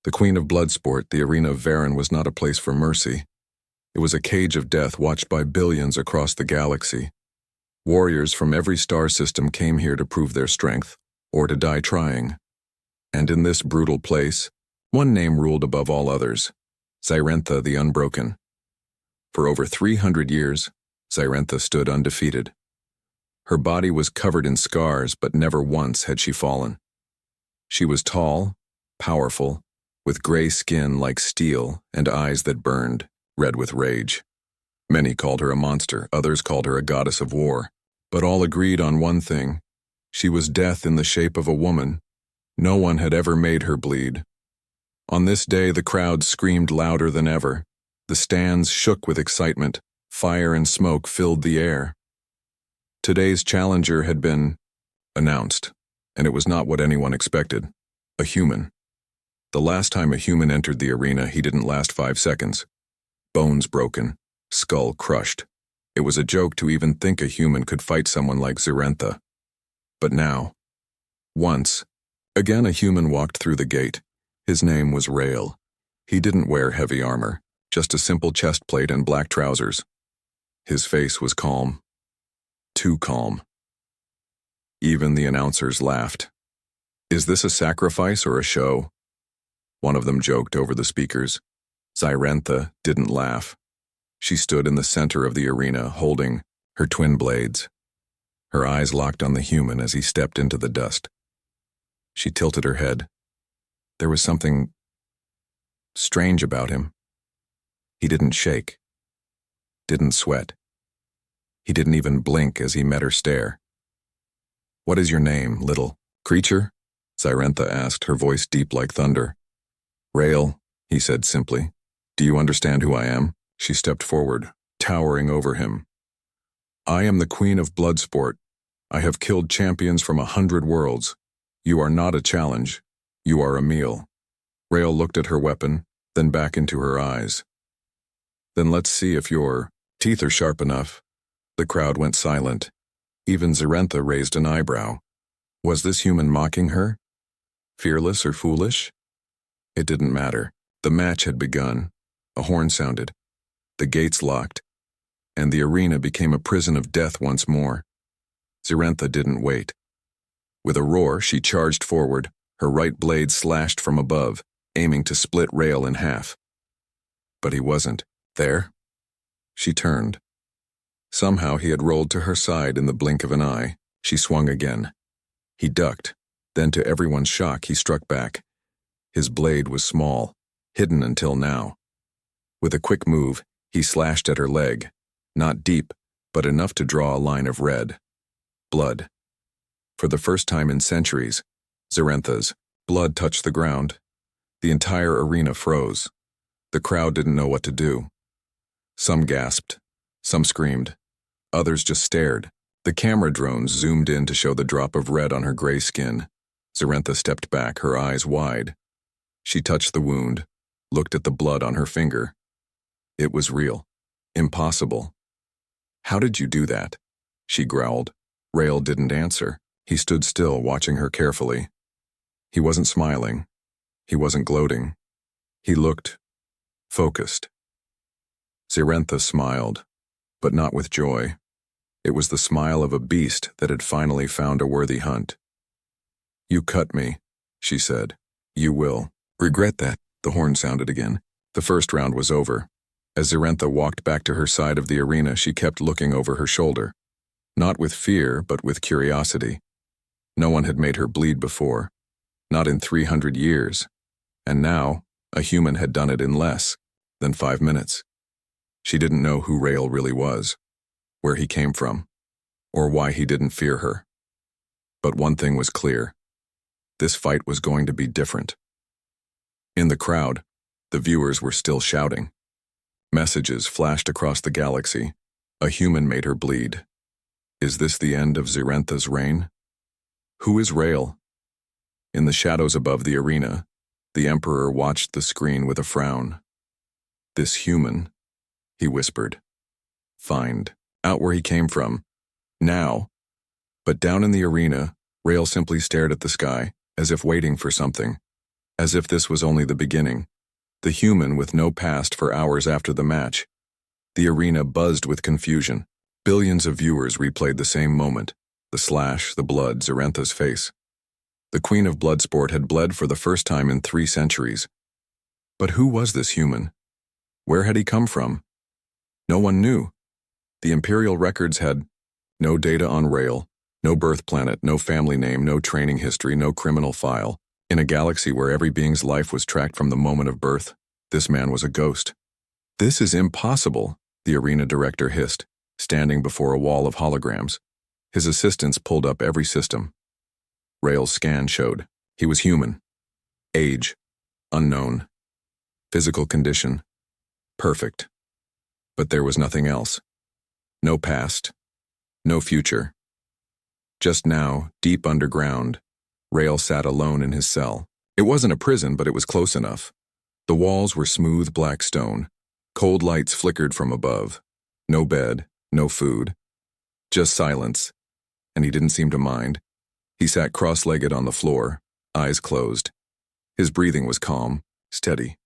The queen of bloodsport, the arena of Varen, was not a place for mercy. It was a cage of death watched by billions across the galaxy. Warriors from every star system came here to prove their strength, or to die trying. And in this brutal place, one name ruled above all others: Zyrentha the Unbroken. For over 300 years, Zyrentha stood undefeated. Her body was covered in scars, but never once had she fallen. She was tall, powerful, with gray skin like steel and eyes that burned, red with rage. Many called her a monster, others called her a goddess of war, but all agreed on one thing: she was death in the shape of a woman. No one had ever made her bleed. On this day, the crowd screamed louder than ever. The stands shook with excitement. Fire and smoke filled the air. Today's challenger had been announced, and it was not what anyone expected: a human. The last time a human entered the arena, he didn't last 5 seconds. Bones broken, skull crushed. It was a joke to even think a human could fight someone like Zyrentha. But now, once, again a human walked through the gate. His name was Rael. He didn't wear heavy armor, just a simple chest plate and black trousers. His face was calm. Too calm. Even the announcers laughed. Is this a sacrifice or a show? One of them joked over the speakers. Zyrentha didn't laugh. She stood in the center of the arena, holding her twin blades. Her eyes locked on the human as he stepped into the dust. She tilted her head. There was something strange about him. He didn't shake, didn't sweat. He didn't even blink as he met her stare. "What is your name, little creature?" Zyrentha asked, her voice deep like thunder. "Rael," he said simply. "Do you understand who I am?" She stepped forward, towering over him. "I am the queen of bloodsport. I have killed champions from 100 worlds. You are not a challenge. You are a meal." Rael looked at her weapon, then back into her eyes. "Then let's see if your teeth are sharp enough." The crowd went silent. Even Zyrentha raised an eyebrow. Was this human mocking her? Fearless or foolish? It didn't matter. The match had begun. A horn sounded. The gates locked, and the arena became a prison of death once more. Zyrentha didn't wait. With a roar, she charged forward, her right blade slashed from above, aiming to split Rael in half. But he wasn't there. She turned. Somehow he had rolled to her side in the blink of an eye. She swung again. He ducked. Then, to everyone's shock, he struck back. His blade was small, hidden until now. With a quick move, he slashed at her leg. Not deep, but enough to draw a line of red. Blood. For the first time in centuries, Zyrentha's blood touched the ground. The entire arena froze. The crowd didn't know what to do. Some gasped. Some screamed. Others just stared. The camera drones zoomed in to show the drop of red on her gray skin. Zyrentha stepped back, her eyes wide. She touched the wound, looked at the blood on her finger. It was real. Impossible. "How did you do that?" she growled. Rael didn't answer. He stood still, watching her carefully. He wasn't smiling. He wasn't gloating. He looked focused. Zyrentha smiled, but not with joy. It was the smile of a beast that had finally found a worthy hunt. "You cut me," she said. "You will regret that." The horn sounded again. The first round was over. As Zyrentha walked back to her side of the arena, she kept looking over her shoulder. Not with fear, but with curiosity. No one had made her bleed before. Not in 300 years. And now, a human had done it in less than 5 minutes. She didn't know who Rael really was, where he came from, or why he didn't fear her. But one thing was clear. This fight was going to be different. In the crowd, the viewers were still shouting. Messages flashed across the galaxy. A human made her bleed. Is this the end of Zyrentha's reign? Who is Rael? In the shadows above the arena, the Emperor watched the screen with a frown. "This human," he whispered. "Find out where he came from. Now." But down in the arena, Rael simply stared at the sky, as if waiting for something. As if this was only the beginning. The human with no past for hours after the match. The arena buzzed with confusion. Billions of viewers replayed the same moment. The slash, the blood, Zarentha's face. The queen of bloodsport had bled for the first time in 3 centuries. But who was this human? Where had he come from? No one knew. The imperial records had no data on Rael, no birth planet, no family name, no training history, no criminal file. In a galaxy where every being's life was tracked from the moment of birth, this man was a ghost. This is impossible, the arena director hissed, standing before a wall of holograms. His assistants pulled up every system. Rael's scan showed he was human. Age, unknown. Physical condition, perfect. But there was nothing else. No past, no future. Just now, deep underground, Rael sat alone in his cell. It wasn't a prison, but it was close enough. The walls were smooth black stone. Cold lights flickered from above. No bed, no food. Just silence. And he didn't seem to mind. He sat cross-legged on the floor, eyes closed. His breathing was calm, steady,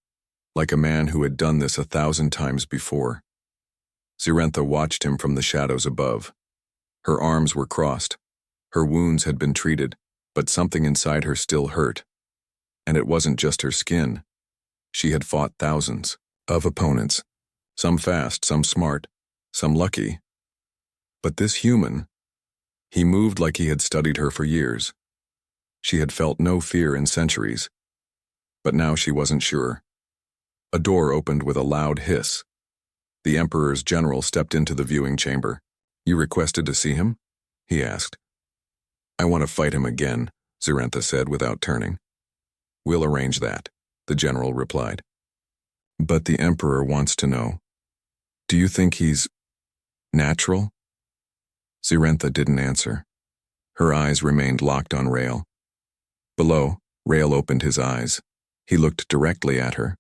like a man who had done this 1,000 times before. Zarentha watched him from the shadows above. Her arms were crossed. Her wounds had been treated, but something inside her still hurt. And it wasn't just her skin. She had fought thousands of opponents, some fast, some smart, some lucky. But this human, he moved like he had studied her for years. She had felt no fear in centuries. But now she wasn't sure. A door opened with a loud hiss. The Emperor's general stepped into the viewing chamber. "You requested to see him?" he asked. "I want to fight him again," Zarentha said without turning. "We'll arrange that," the general replied. "But the Emperor wants to know. Do you think he's natural?" Zarentha didn't answer. Her eyes remained locked on Rael. Below, Rael opened his eyes. He looked directly at her.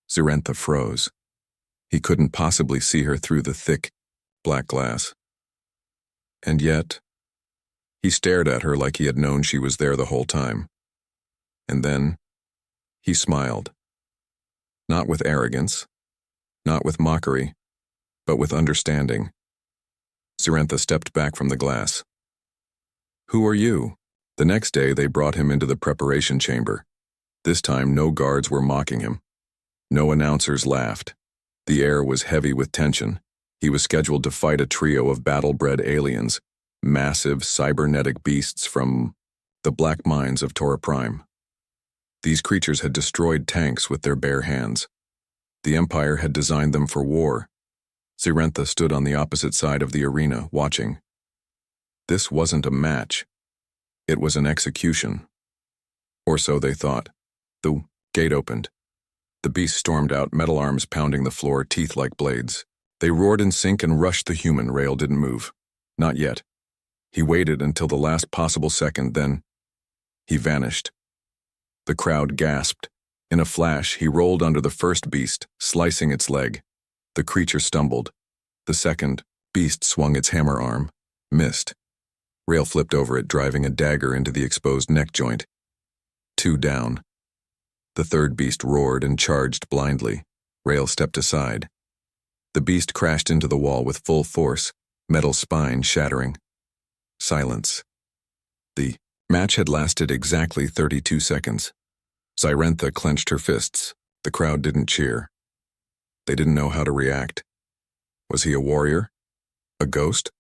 Zarentha froze. He couldn't possibly see her through the thick, black glass. And yet, he stared at her like he had known she was there the whole time. And then, he smiled. Not with arrogance, not with mockery, but with understanding. Zarentha stepped back from the glass. "Who are you?" The next day they brought him into the preparation chamber. This time no guards were mocking him. No announcers laughed. The air was heavy with tension. He was scheduled to fight a trio of battle-bred aliens, massive cybernetic beasts from the black mines of Tora Prime. These creatures had destroyed tanks with their bare hands. The Empire had designed them for war. Zarentha stood on the opposite side of the arena, watching. This wasn't a match. It was an execution. Or so they thought. The gate opened. The beasts stormed out, metal arms pounding the floor, teeth like blades. They roared in sync and rushed the human. Rael didn't move. Not yet. He waited until the last possible second, then he vanished. The crowd gasped. In a flash, he rolled under the first beast, slicing its leg. The creature stumbled. The second beast swung its hammer arm, missed. Rael flipped over it, driving a dagger into the exposed neck joint. 2 down. The third beast roared and charged blindly. Rael stepped aside. The beast crashed into the wall with full force, metal spine shattering. Silence. The match had lasted exactly 32 seconds. Zarentha clenched her fists. The crowd didn't cheer. They didn't know how to react. Was he a warrior? A ghost?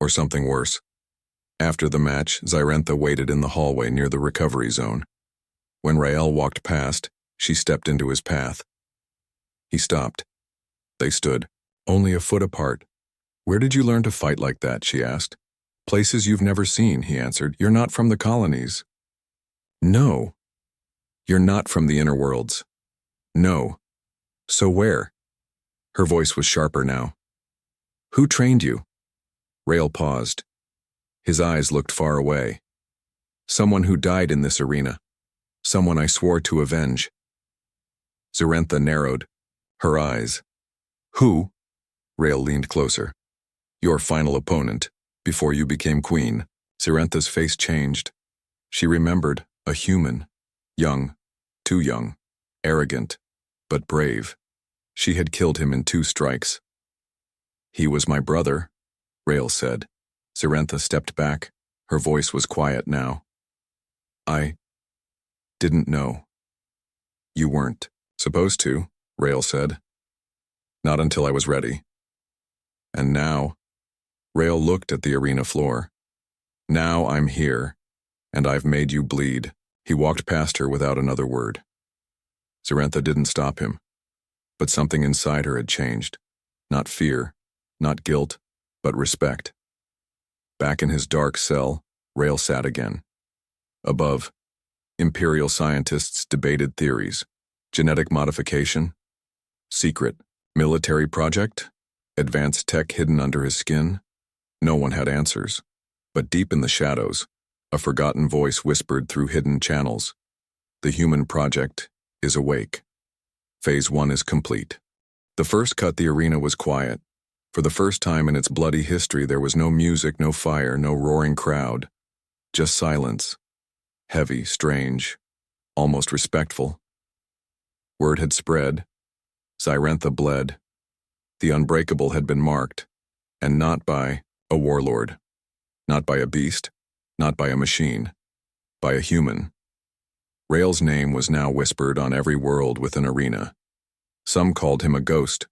Or something worse? After the match, Zarentha waited in the hallway near the recovery zone. When Rael walked past, she stepped into his path. He stopped. They stood, only a foot apart. "Where did you learn to fight like that?" she asked. "Places you've never seen," he answered. "You're not from the colonies." "No." "You're not from the inner worlds." "No." "So where?" Her voice was sharper now. "Who trained you?" Rael paused. His eyes looked far away. "Someone who died in this arena. Someone I swore to avenge." Zarentha narrowed. Her eyes. "Who?" Rael leaned closer. "Your final opponent, before you became queen." Zarentha's face changed. She remembered a human, young, Too young, arrogant, but brave. She had killed him in 2 strikes. He was my brother, Rael said. Zarentha stepped back. Her voice was quiet now. I didn't know. You weren't supposed to, Rael said. Not until I was ready. And now, Rael looked at the arena floor. Now I'm here, and I've made you bleed. He walked past her without another word. Zarentha didn't stop him, but something inside her had changed. Not fear, not guilt, but respect. Back in his dark cell, Rael sat again. Above, Imperial scientists debated theories. Genetic modification? Secret military project? Advanced tech hidden under his skin? No one had answers. But deep in the shadows, a forgotten voice whispered through hidden channels. The human project is awake. Phase 1 is complete. The first cut, the arena was quiet. For the first time in its bloody history, there was no music, no fire, no roaring crowd. Just silence. Heavy, strange, almost respectful. Word had spread. Zarentha bled. The unbreakable had been marked, and not by a warlord. Not by a beast, not by a machine, by a human. Rael's name was now whispered on every world within arena. Some called him a ghost.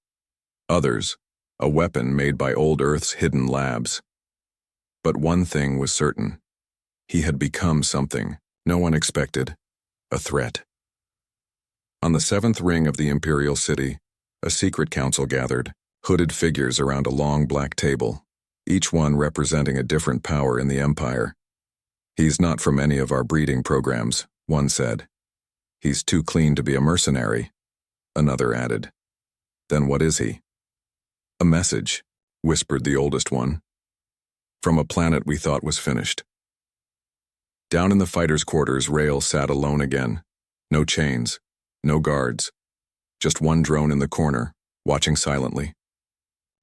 Others, a weapon made by old Earth's hidden labs. But one thing was certain. He had become something no one expected, a threat. On the 7th ring of the Imperial City, a secret council gathered, hooded figures around a long black table, each one representing a different power in the Empire. He's not from any of our breeding programs, one said. He's too clean to be a mercenary, another added. Then what is he? A message, whispered the oldest one. From a planet we thought was finished. Down in the fighters' quarters, Rael sat alone again. No chains, no guards. Just one drone in the corner, watching silently.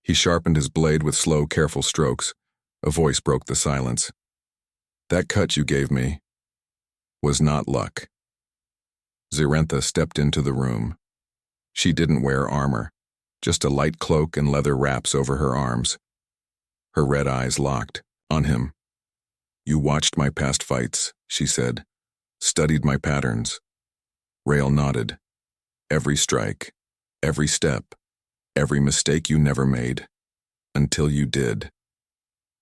He sharpened his blade with slow, careful strokes. A voice broke the silence. That cut you gave me was not luck. Zarentha stepped into the room. She didn't wear armor, just a light cloak and leather wraps over her arms. Her red eyes locked on him. You watched my past fights, she said, studied my patterns. Rael nodded. Every strike, every step, every mistake you never made, until you did.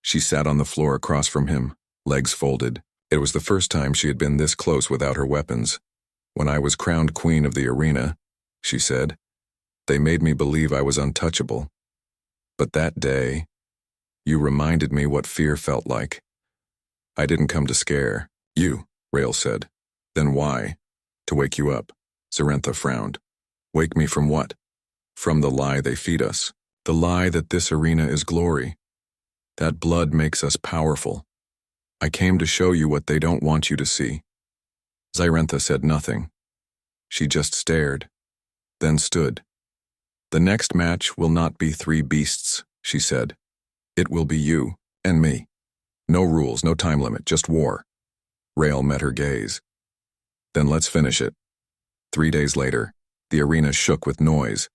She sat on the floor across from him, legs folded. It was the first time she had been this close without her weapons. When I was crowned queen of the arena, she said, they made me believe I was untouchable. But that day, you reminded me what fear felt like. I didn't come to scare you, Rael said. Then why? To wake you up. Zarentha frowned. Wake me from what? From the lie they feed us. The lie that this arena is glory. That blood makes us powerful. I came to show you what they don't want you to see. Zarentha said nothing. She just stared, then stood. The next match will not be 3 beasts, she said. It will be you and me. No rules, no time limit, just war. Rael met her gaze. Then let's finish it. 3 days later, the arena shook with noise.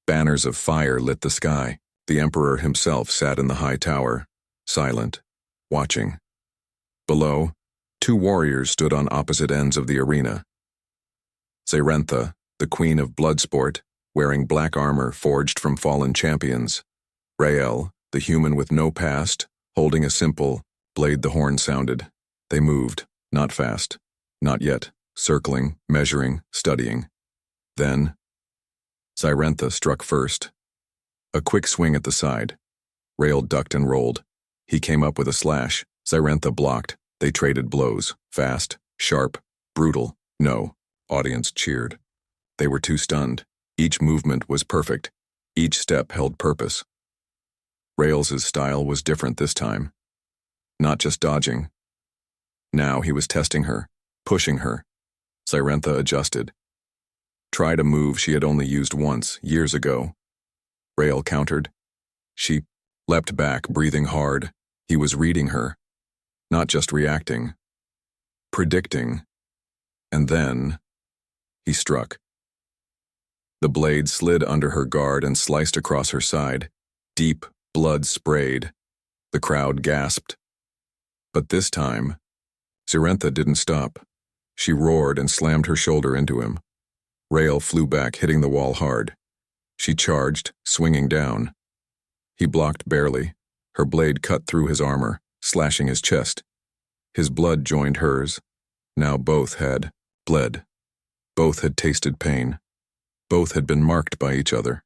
Banners of fire lit the sky. The Emperor himself sat in the high tower, silent, watching. Below, 2 warriors stood on opposite ends of the arena. Zarentha, the queen of bloodsport, wearing black armor forged from fallen champions. Rael, the human with no past, holding a simple blade. The horn sounded. They moved, not fast, not yet, circling, measuring, studying. Then, Zarentha struck first. A quick swing at the side. Rael ducked and rolled. He came up with a slash. Zarentha blocked. They traded blows, fast, sharp, brutal. No. Audience cheered. They were too stunned. Each movement was perfect. Each step held purpose. Rael's style was different this time. Not just dodging. Now he was testing her, pushing her. Zarentha adjusted. Tried a move she had only used once, years ago. Rael countered. She leapt back, breathing hard. He was reading her. Not just reacting. Predicting. And then, He struck. The blade slid under her guard and sliced across her side. Deep blood sprayed. The crowd gasped. But this time, Zirentha didn't stop. She roared and slammed her shoulder into him. Rael flew back, hitting the wall hard. She charged, swinging down. He blocked barely. Her blade cut through his armor, slashing his chest. His blood joined hers. Now both had bled. Both had tasted pain. Both had been marked by each other.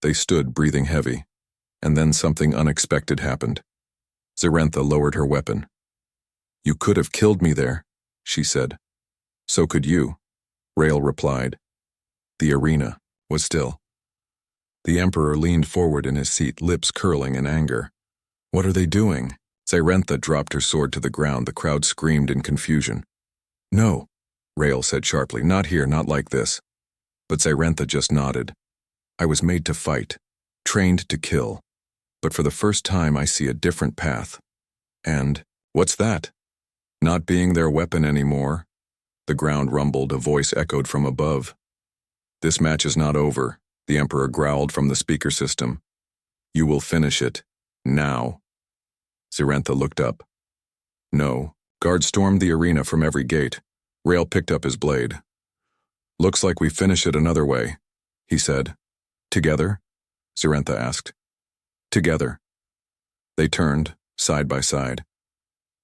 They stood, breathing heavy. And then something unexpected happened. Zirentha lowered her weapon. "You could have killed me there," she said. "So could you," Rael replied. The arena was still. The Emperor leaned forward in his seat, lips curling in anger. "What are they doing?" Zirentha dropped her sword to the ground. The crowd screamed in confusion. "No," Rael said sharply. "Not here, not like this." But Zirentha just nodded. "I was made to fight, trained to kill. But for the first time I see a different path. And, what's that? Not being their weapon anymore." The ground rumbled, a voice echoed from above. "This match is not over," the Emperor growled from the speaker system. "You will finish it. Now." Zirentha looked up. No. Guards stormed the arena from every gate. Rael picked up his blade. "Looks like we finish it another way," he said. "Together?" Zirentha asked. "Together." They turned, side by side.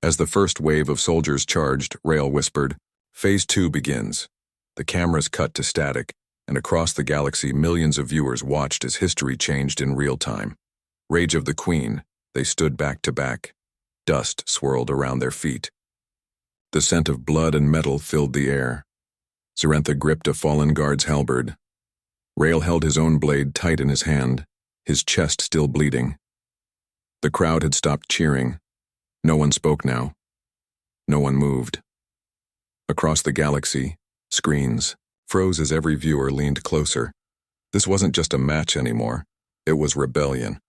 As the first wave of soldiers charged, Rael whispered, "Phase 2 begins." The cameras cut to static, and across the galaxy millions of viewers watched as history changed in real time. Rage of the Queen, they stood back to back. Dust swirled around their feet. The scent of blood and metal filled the air. Zirentha gripped a fallen guard's halberd. Rael held his own blade tight in his hand, his chest still bleeding. The crowd had stopped cheering. No one spoke now. No one moved. Across the galaxy, screens froze as every viewer leaned closer. This wasn't just a match anymore. It was rebellion.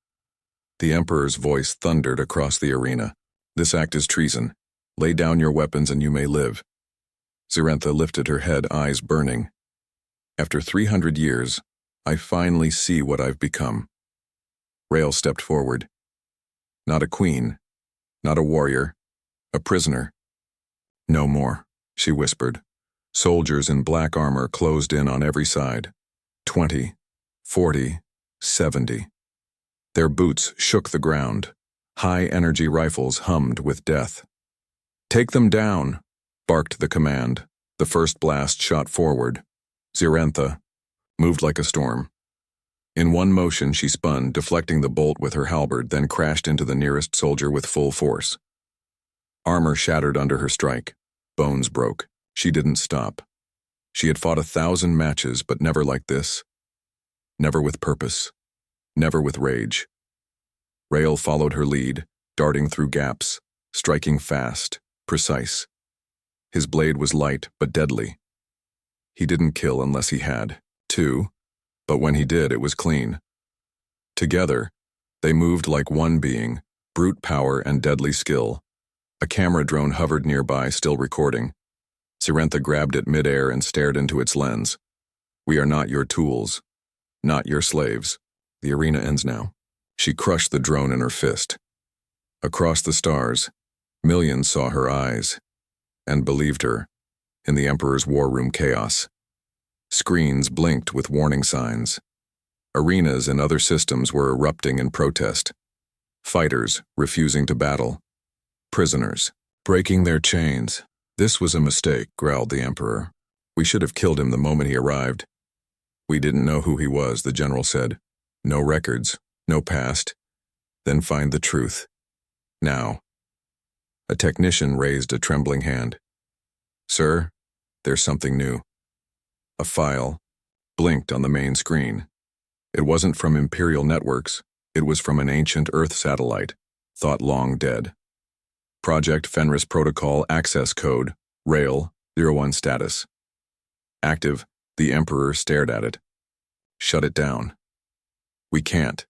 The Emperor's voice thundered across the arena. "This act is treason. Lay down your weapons and you may live." Zirentha lifted her head, eyes burning. "After 300 years, I finally see what I've become." Rael stepped forward. Not a queen, not a warrior, a prisoner. "No more," she whispered. Soldiers in black armor closed in on every side. 20, 40, 70. Their boots shook the ground. High-energy rifles hummed with death. "Take them down," barked the command. The first blast shot forward. Zirentha moved like a storm. In one motion she spun, deflecting the bolt with her halberd, then crashed into the nearest soldier with full force. Armor shattered under her strike. Bones broke. She didn't stop. She had fought 1,000 matches, but never like this. Never with purpose. Never with rage. Rael followed her lead, darting through gaps, striking fast, precise. His blade was light but deadly. He didn't kill unless he had to, but when he did, it was clean. Together, they moved like one being, brute power and deadly skill. A camera drone hovered nearby, still recording. Zirentha grabbed it midair and stared into its lens. "We are not your tools, not your slaves. The arena ends now." She crushed the drone in her fist. Across the stars, millions saw her eyes and believed her in the Emperor's war room chaos. Screens blinked with warning signs. Arenas and other systems were erupting in protest. Fighters refusing to battle. Prisoners breaking their chains. "This was a mistake," growled the Emperor. "We should have killed him the moment he arrived." "We didn't know who he was," the general said. "No records, no past. Then find the truth. Now." A technician raised a trembling hand. "Sir, there's something new." A file blinked on the main screen. It wasn't from Imperial networks. It was from an ancient Earth satellite, thought long dead. Project Fenris Protocol Access Code, Rail, 01 status. Active, the Emperor stared at it. "Shut it down." "We can't."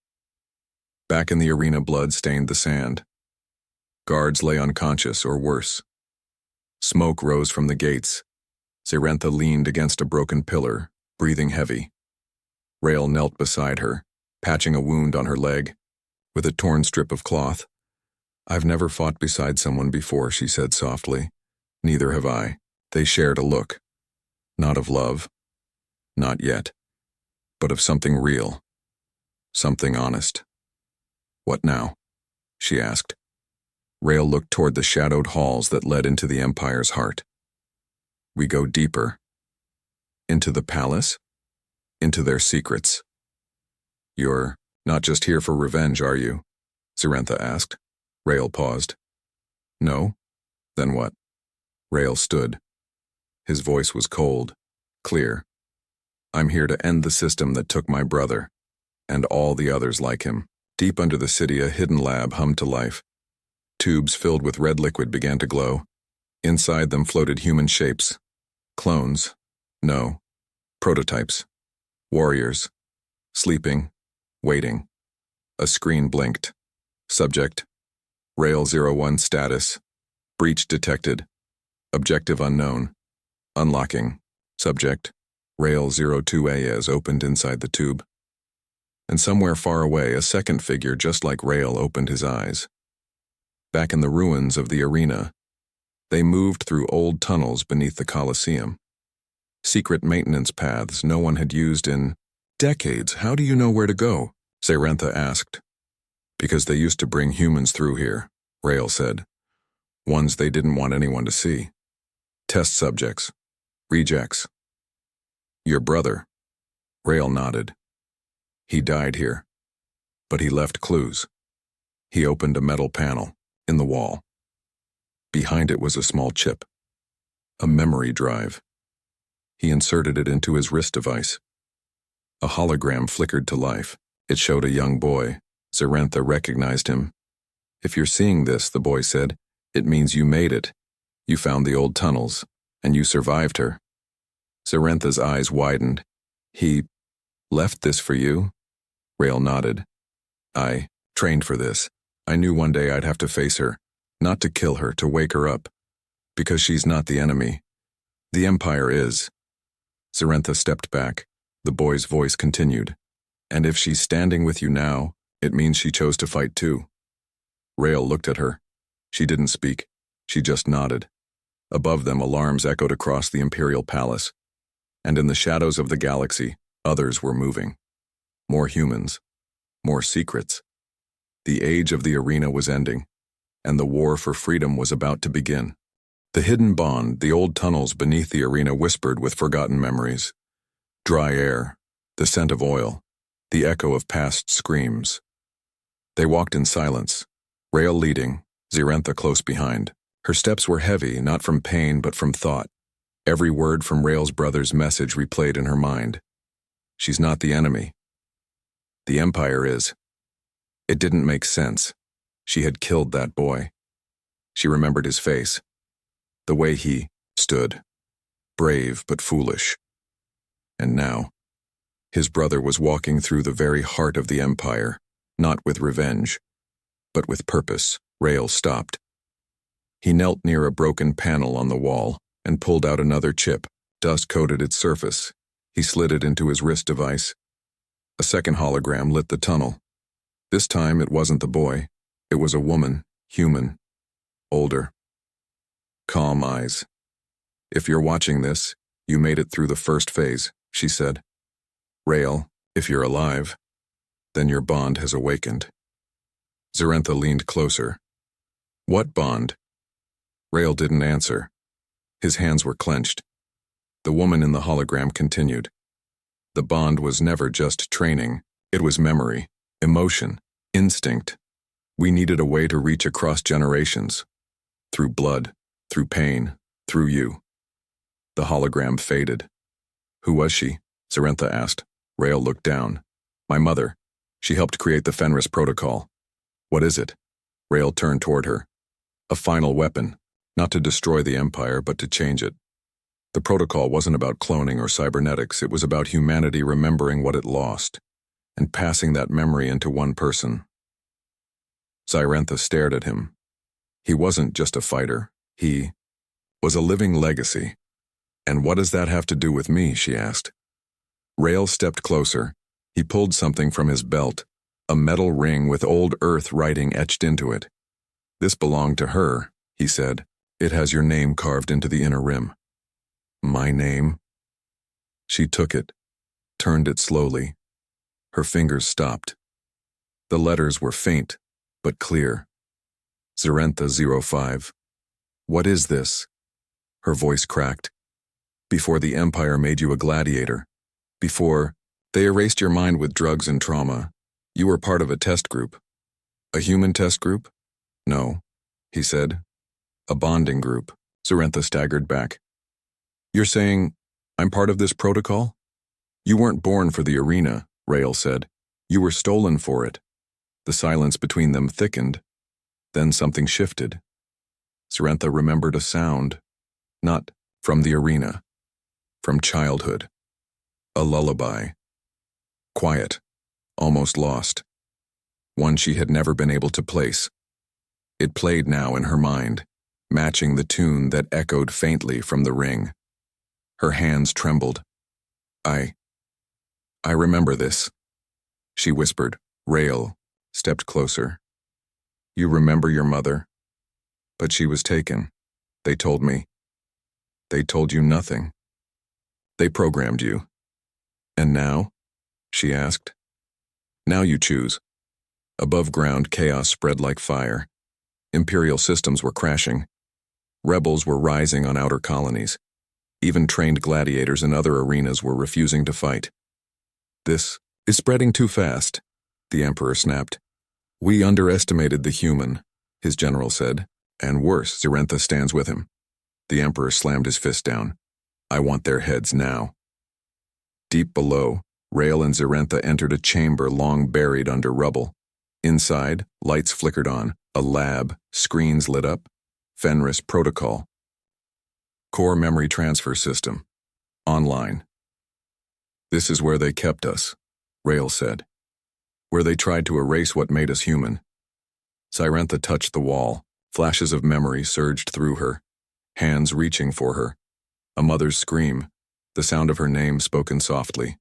Back in the arena, blood stained the sand. Guards lay unconscious or worse. Smoke rose from the gates. Zirentha leaned against a broken pillar, breathing heavy. Rael knelt beside her, patching a wound on her leg, with a torn strip of cloth. "I've never fought beside someone before," she said softly. "Neither have I." They shared a look. Not of love. Not yet. But of something real. Something honest. "What now?" she asked. Rael looked toward the shadowed halls that led into the Empire's heart. "We go deeper. Into the palace? Into their secrets." "You're not just here for revenge, are you?" Zirentha asked. Rael paused. "No? Then what?" Rael stood. His voice was cold, clear. "I'm here to end the system that took my brother, and all the others like him." Deep under the city, a hidden lab hummed to life. Tubes filled with red liquid began to glow. Inside them floated human shapes. Clones. No. Prototypes. Warriors. Sleeping. Waiting. A screen blinked. Subject. Rail 01 status. Breach detected. Objective unknown. Unlocking. Subject. Rail 02A opened inside the tube. And somewhere far away, a second figure just like Rail opened his eyes. Back in the ruins of the arena, they moved through old tunnels beneath the Colosseum. Secret maintenance paths no one had used in decades. "How do you know where to go?" Zirentha asked. "Because they used to bring humans through here," Rail said. "Ones they didn't want anyone to see. Test subjects. Rejects." "Your brother?" Rail nodded. "He died here. But he left clues." He opened a metal panel in the wall. Behind it was a small chip. A memory drive. He inserted it into his wrist device. A hologram flickered to life. It showed a young boy. Zirentha recognized him. "If you're seeing this," the boy said, "it means you made it. You found the old tunnels, and you survived her." Zirentha's eyes widened. "He left this for you?" Rail nodded. "I trained for this. I knew one day I'd have to face her. Not to kill her, to wake her up. Because she's not the enemy. The Empire is." Zirentha stepped back. The boy's voice continued. "And if she's standing with you now, it means she chose to fight too." Rail looked at her. She didn't speak. She just nodded. Above them, alarms echoed across the Imperial Palace. And in the shadows of the galaxy, others were moving. More humans. More secrets. The age of the arena was ending, and the war for freedom was about to begin. The hidden bond, the old tunnels beneath the arena whispered with forgotten memories. Dry air, the scent of oil, the echo of past screams. They walked in silence, Rail leading, Zirentha close behind. Her steps were heavy, not from pain but from thought. Every word from Rail's brother's message replayed in her mind. She's not the enemy. The Empire is. It didn't make sense. She had killed that boy. She remembered his face. The way he stood. Brave but foolish. And now, his brother was walking through the very heart of the Empire, not with revenge, but with purpose. Rail stopped. He knelt near a broken panel on the wall and pulled out another chip. Dust coated its surface. He slid it into his wrist device. A second hologram lit the tunnel. This time it wasn't the boy. It was a woman, human, older. Calm eyes. "If you're watching this, you made it through the first phase," she said. "Rail, if you're alive, then your bond has awakened." Zirentha leaned closer. "What bond?" Rail didn't answer. His hands were clenched. The woman in the hologram continued. "The bond was never just training. It was memory, emotion, instinct. We needed a way to reach across generations. Through blood, through pain, through you." The hologram faded. "Who was she?" Zirentha asked. Rail looked down. "My mother. She helped create the Fenris Protocol." "What is it?" Rail turned toward her. "A final weapon. Not to destroy the Empire, but to change it. The protocol wasn't about cloning or cybernetics. It was about humanity remembering what it lost, and passing that memory into one person." Zirentha stared at him. He wasn't just a fighter. He was a living legacy. "And what does that have to do with me?" she asked. Rael stepped closer. He pulled something from his belt, a metal ring with old Earth writing etched into it. "This belonged to her," he said. "It has your name carved into the inner rim." "My name?" She took it, turned it slowly. Her fingers stopped. The letters were faint, but clear. Zarentha 05. "What is this?" Her voice cracked. "Before the Empire made you a gladiator, before they erased your mind with drugs and trauma, you were part of a test group." "A human test group?" "No," he said. "A bonding group." Zarentha staggered back. "You're saying I'm part of this protocol?" "You weren't born for the arena," Rael said. "You were stolen for it." The silence between them thickened. Then something shifted. Zarentha remembered a sound, not from the arena, from childhood. A lullaby. Quiet, almost lost. One she had never been able to place. It played now in her mind, matching the tune that echoed faintly from the ring. Her hands trembled. I remember this," she whispered. Rael stepped closer. "You remember your mother? But she was taken. They told me." "They told you nothing. They programmed you." "And now?" she asked. "Now you choose." Above ground, chaos spread like fire. Imperial systems were crashing. Rebels were rising on outer colonies. Even trained gladiators in other arenas were refusing to fight. "This is spreading too fast," the Emperor snapped. "We underestimated the human," his general said. "And worse, Zarentha stands with him." The Emperor slammed his fist down. "I want their heads now." Deep below, Rael and Zarentha entered a chamber long buried under rubble. Inside, lights flickered on, a lab, screens lit up. Fenris Protocol. Core Memory Transfer System. Online. "This is where they kept us," Rael said. "Where they tried to erase what made us human." Zarentha touched the wall. Flashes of memory surged through her, hands reaching for her. A mother's scream, the sound of her name spoken softly,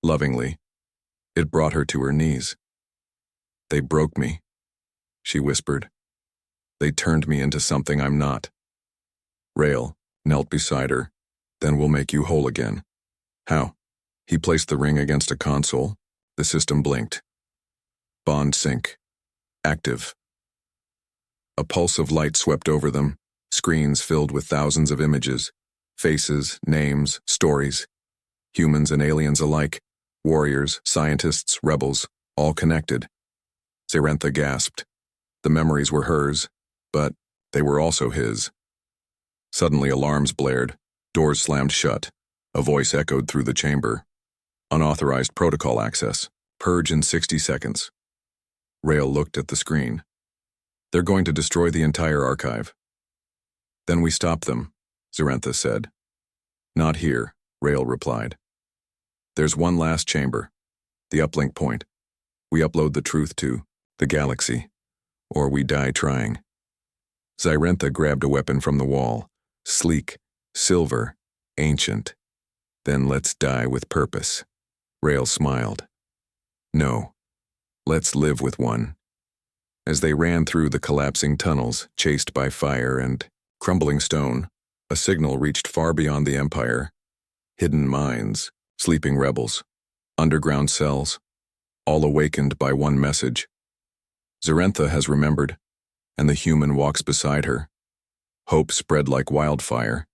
lovingly. It brought her to her knees. "They broke me," she whispered. "They turned me into something I'm not." Rael knelt beside her. "Then we'll make you whole again." "How?" He placed the ring against a console. The system blinked. "Bond sync. Active." A pulse of light swept over them, screens filled with thousands of images, faces, names, stories. Humans and aliens alike, warriors, scientists, rebels, all connected. Zarentha gasped. The memories were hers, but they were also his. Suddenly alarms blared, doors slammed shut. A voice echoed through the chamber. "Unauthorized protocol access. Purge in 60 seconds. Rael looked at the screen. "They're going to destroy the entire archive." "Then we stop them," Zarentha said. "Not here," Rael replied. "There's one last chamber. The uplink point. We upload the truth to the galaxy, or we die trying." Zarentha grabbed a weapon from the wall. Sleek, silver, ancient. "Then let's die with purpose." Rael smiled. "No, let's live with one." As they ran through the collapsing tunnels, chased by fire and crumbling stone, a signal reached far beyond the Empire. Hidden mines, sleeping rebels, underground cells, all awakened by one message. Zarentha has remembered, and the human walks beside her. Hope spread like wildfire,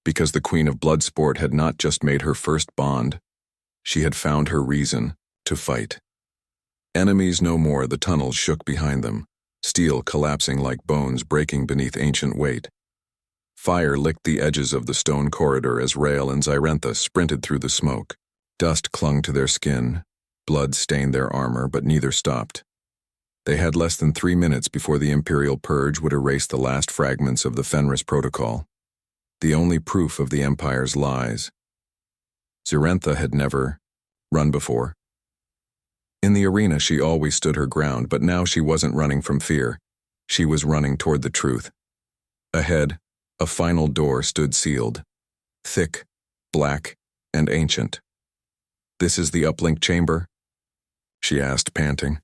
because the Queen of Bloodsport had not just made her first bond, she had found her reason to fight. Enemies no more, the tunnels shook behind them, steel collapsing like bones breaking beneath ancient weight. Fire licked the edges of the stone corridor as Rael and Zarentha sprinted through the smoke. Dust clung to their skin, blood stained their armor, but neither stopped. They had less than 3 minutes before the Imperial Purge would erase the last fragments of the Fenris Protocol, the only proof of the Empire's lies. Zarentha had never run before. In the arena, she always stood her ground, but now she wasn't running from fear. She was running toward the truth. Ahead, a final door stood sealed. thick, black, and ancient. "This is the uplink chamber?" she asked, panting.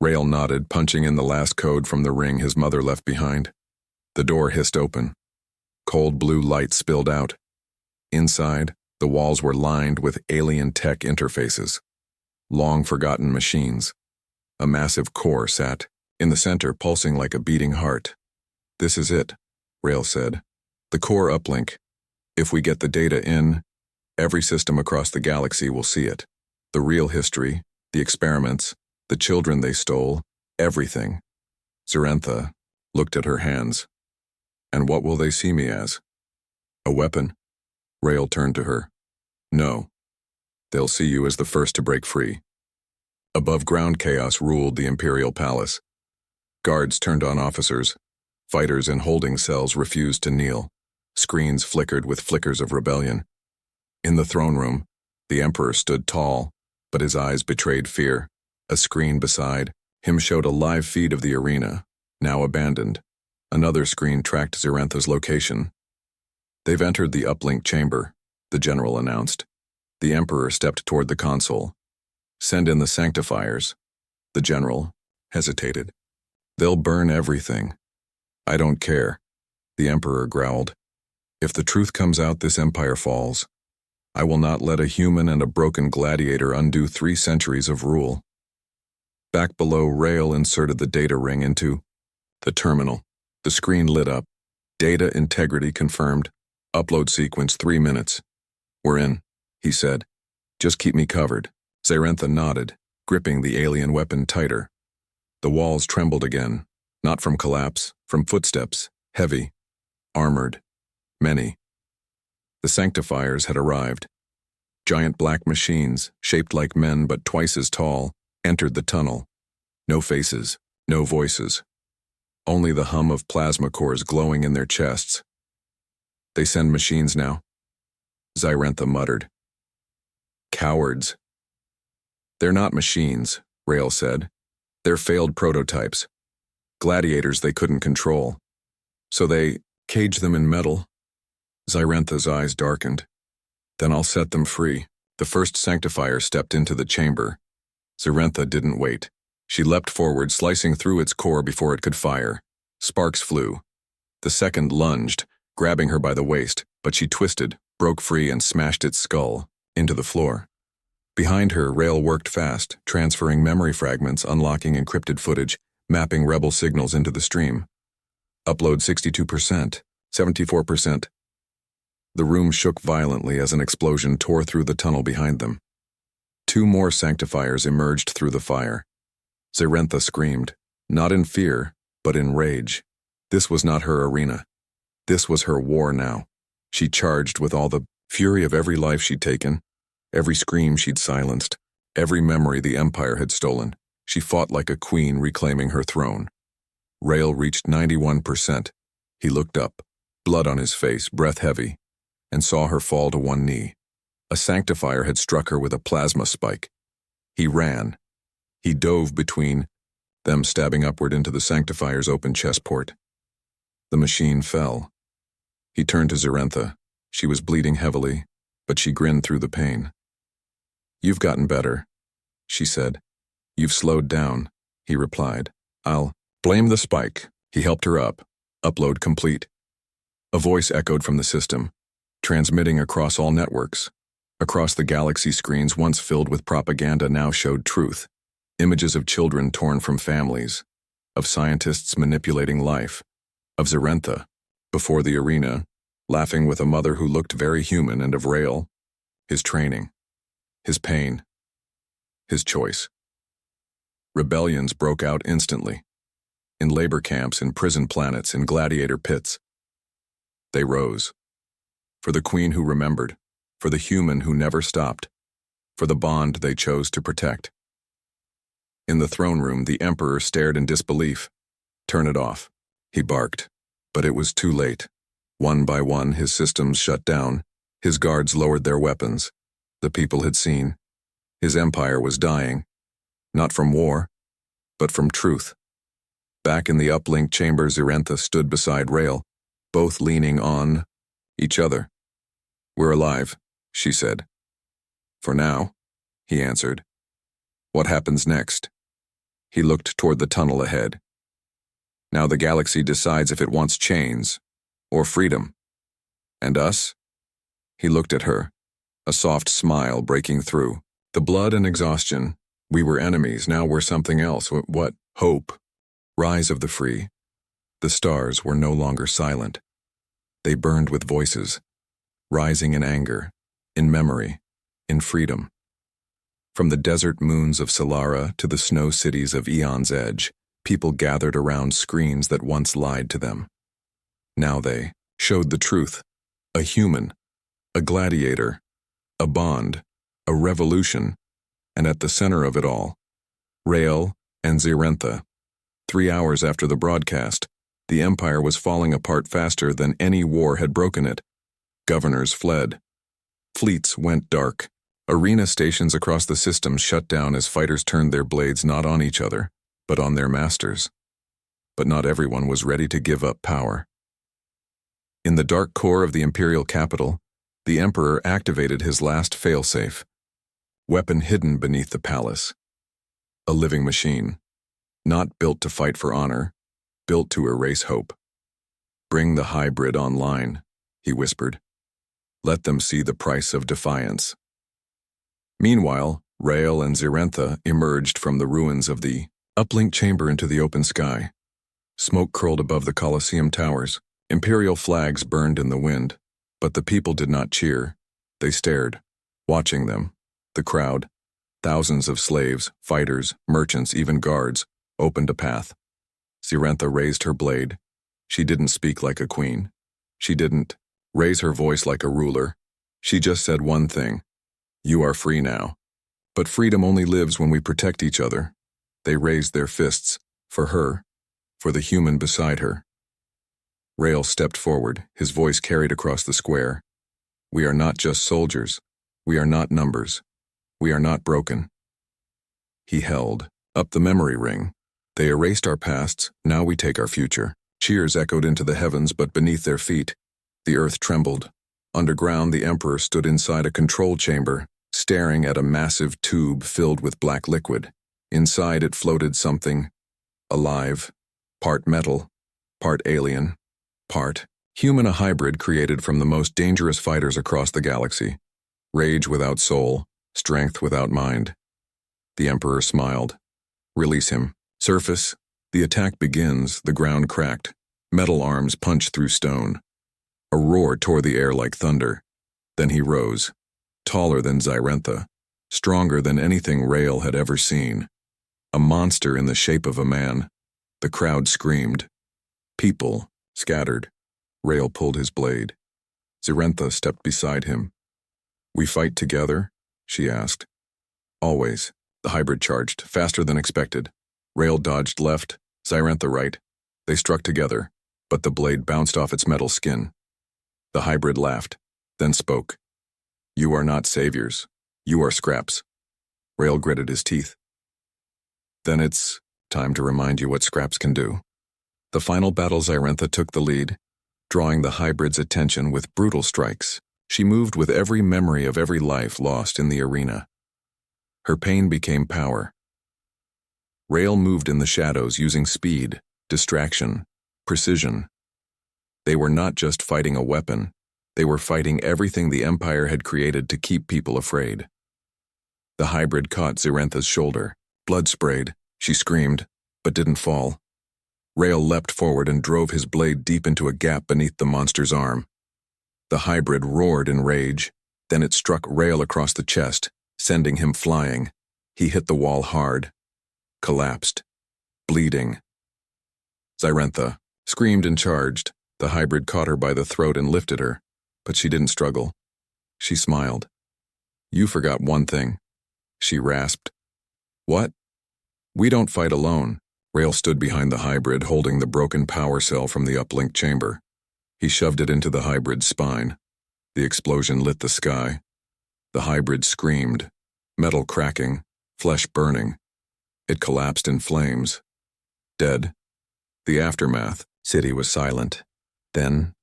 Rail nodded, punching in the last code from the ring his mother left behind. The door hissed open. Cold blue light spilled out. Inside, the walls were lined with alien tech interfaces. Long-forgotten machines. A massive core sat in the center, pulsing like a beating heart. "This is it," Rail said. "The core uplink. If we get the data in, every system across the galaxy will see it. The real history, the experiments, the children they stole, everything." Zarentha looked at her hands. "And what will they see me as? A weapon?" Rail turned to her. "No. They'll see you as the first to break free." Above-ground chaos ruled the Imperial Palace. Guards turned on officers. Fighters in holding cells refused to kneel. Screens flickered with flickers of rebellion. In the throne room, the Emperor stood tall, but his eyes betrayed fear. A screen beside him showed a live feed of the arena, now abandoned. Another screen tracked Zarentha's location. "They've entered the uplink chamber," the general announced. The Emperor stepped toward the console. "Send in the sanctifiers." The general hesitated. "They'll burn everything." "I don't care," the Emperor growled. "If the truth comes out, this empire falls. I will not let a human and a broken gladiator undo 3 centuries of rule." Back below, Rail inserted the data ring into the terminal. The screen lit up. "Data integrity confirmed. Upload sequence 3 minutes." "We're in," he said. "Just keep me covered." Zarentha nodded, gripping the alien weapon tighter. The walls trembled again, not from collapse, from footsteps, heavy, armored, many. The sanctifiers had arrived. Giant black machines, shaped like men but twice as tall, entered the tunnel. No faces, no voices. Only the hum of plasma cores glowing in their chests. "They send machines now," Zarentha muttered. "Cowards." "They're not machines," Rail said. "They're failed prototypes. Gladiators they couldn't control. So they cage them in metal." Zarentha's eyes darkened. "Then I'll set them free." The first sanctifier stepped into the chamber. Zarentha didn't wait. She leapt forward, slicing through its core before it could fire. Sparks flew. The second lunged, grabbing her by the waist, but she twisted, broke free, and smashed its skull into the floor. Behind her, Rail worked fast, transferring memory fragments, unlocking encrypted footage, mapping rebel signals into the stream. Upload 62%, 74%. The room shook violently as an explosion tore through the tunnel behind them. 2 more sanctifiers emerged through the fire. Zarentha screamed, not in fear, but in rage. This was not her arena. This was her war now. She charged with all the fury of every life she'd taken, every scream she'd silenced, every memory the Empire had stolen. She fought like a queen reclaiming her throne. Rail reached 91%. He looked up, blood on his face, breath heavy, and saw her fall to one knee. A sanctifier had struck her with a plasma spike. He ran. He dove between them, stabbing upward into the sanctifier's open chest port. The machine fell. He turned to Zarentha. She was bleeding heavily, but she grinned through the pain. "You've gotten better," she said. "You've slowed down," he replied. "I'll blame the spike." He helped her up. Upload complete. A voice echoed from the system, transmitting across all networks. Across the galaxy, screens once filled with propaganda now showed truth. Images of children torn from families, of scientists manipulating life, of Zarentha, before the arena, laughing with a mother who looked very human, and of Rail, his training, his pain, his choice. Rebellions broke out instantly. In labor camps, in prison planets, in gladiator pits. They rose. For the queen who remembered, for the human who never stopped, for the bond they chose to protect. In the throne room, the Emperor stared in disbelief. "Turn it off," he barked. But it was too late. One by one, his systems shut down. His guards lowered their weapons. The people had seen. His empire was dying. Not from war, but from truth. Back in the uplink chamber, Zarentha stood beside Rail, both leaning on each other. "We're alive," she said. "For now," he answered. "What happens next?" He looked toward the tunnel ahead. "Now the galaxy decides if it wants chains or freedom. And us?" He looked at her, a soft smile breaking through. "The blood and exhaustion. We were enemies, now we're something else. What? Hope. Rise of the free." The stars were no longer silent. They burned with voices, rising in anger, in memory, in freedom. From the desert moons of Solara to the snow cities of Eon's Edge, people gathered around screens that once lied to them. Now they showed the truth. A human, a gladiator, a bond, a revolution, and at the center of it all, Rael and Zirentha. 3 hours after the broadcast, the Empire was falling apart faster than any war had broken it. Governors fled. Fleets went dark. Arena stations across the system shut down as fighters turned their blades not on each other, but on their masters. But not everyone was ready to give up power. In the dark core of the Imperial capital, the Emperor activated his last failsafe, weapon hidden beneath the palace. A living machine, not built to fight for honor, built to erase hope. "Bring the hybrid online," he whispered. "Let them see the price of defiance." Meanwhile, Rael and Zirentha emerged from the ruins of the uplink chamber into the open sky. Smoke curled above the Colosseum towers. Imperial flags burned in the wind, but the people did not cheer. They stared, watching them. The crowd, thousands of slaves, fighters, merchants, even guards, opened a path. Zirentha raised her blade. She didn't speak like a queen. She didn't raise her voice like a ruler. She just said one thing: "You are free now." But freedom only lives when we protect each other. They raised their fists, for her, for the human beside her. Rael stepped forward, his voice carried across the square. "We are not just soldiers. We are not numbers. We are not broken." He held up the memory ring. "They erased our pasts, now we take our future." Cheers echoed into the heavens, but beneath their feet, the earth trembled. Underground, the Emperor stood inside a control chamber, staring at a massive tube filled with black liquid. Inside it floated something alive, part metal, part alien, part human, a hybrid created from the most dangerous fighters across the galaxy. Rage without soul, strength without mind. The Emperor smiled. "Release him." Surface. The attack begins. The ground cracked. Metal arms punched through stone. A roar tore the air like thunder. Then he rose, taller than Zirentha, stronger than anything Rael had ever seen. A monster in the shape of a man. The crowd screamed. People scattered. Rael pulled his blade. Zirentha stepped beside him. "We fight together?" she asked. "Always." The hybrid charged, faster than expected. Rael dodged left, Zirentha right. They struck together, but the blade bounced off its metal skin. The hybrid laughed, then spoke. "You are not saviors. You are scraps." Rael gritted his teeth. "Then it's time to remind you what scraps can do." The final battle, Zirentha took the lead, drawing the hybrid's attention with brutal strikes. She moved with every memory of every life lost in the arena. Her pain became power. Rael moved in the shadows using speed, distraction, precision. They were not just fighting a weapon, they were fighting everything the Empire had created to keep people afraid. The hybrid caught Zirentha's shoulder. Blood sprayed. She screamed, but didn't fall. Rael leapt forward and drove his blade deep into a gap beneath the monster's arm. The hybrid roared in rage. Then it struck Rael across the chest, sending him flying. He hit the wall hard, collapsed, bleeding. Zirentha screamed and charged. The hybrid caught her by the throat and lifted her, but she didn't struggle. She smiled. "You forgot one thing," she rasped. "What?" "We don't fight alone." Rael stood behind the hybrid, holding the broken power cell from the uplink chamber. He shoved it into the hybrid's spine. The explosion lit the sky. The hybrid screamed, metal cracking, flesh burning. It collapsed in flames. Dead. The aftermath. City was silent. Then,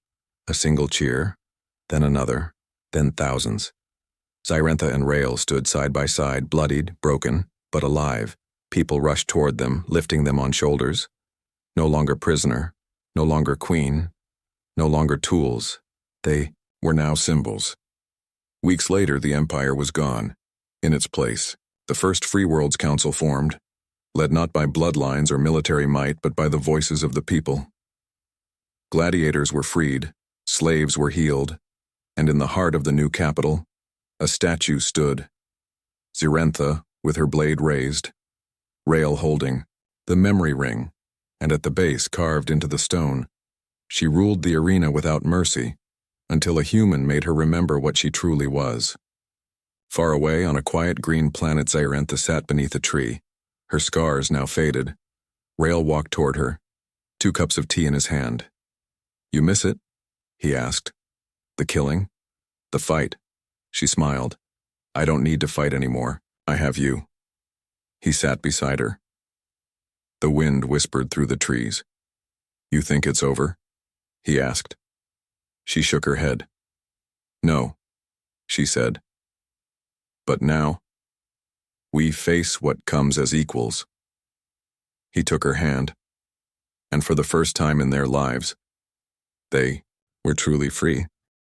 a single cheer. Then another. then thousands. Xyrantha and Rael stood side by side, bloodied, broken, but alive. People rushed toward them, lifting them on shoulders. No longer prisoner, no longer queen, no longer tools. They were now symbols. Weeks later, the Empire was gone. In its place, the first Free Worlds Council formed, led not by bloodlines or military might, but by the voices of the people. Gladiators were freed, slaves were healed, and in the heart of the new capital, a statue stood. Xyrantha, with her blade raised, Rael holding the memory ring, and at the base carved into the stone. She ruled the arena without mercy, until a human made her remember what she truly was. Far away on a quiet green planet, Xyrantha sat beneath a tree, her scars now faded. Rael walked toward her, 2 cups of tea in his hand. "You miss it?" he asked. "The killing? The fight?" She smiled. "I don't need to fight anymore. I have you." He sat beside her. The wind whispered through the trees. "You think it's over?" he asked. She shook her head. "No," she said. "But now, we face what comes as equals." He took her hand, and for the first time in their lives, they were truly free.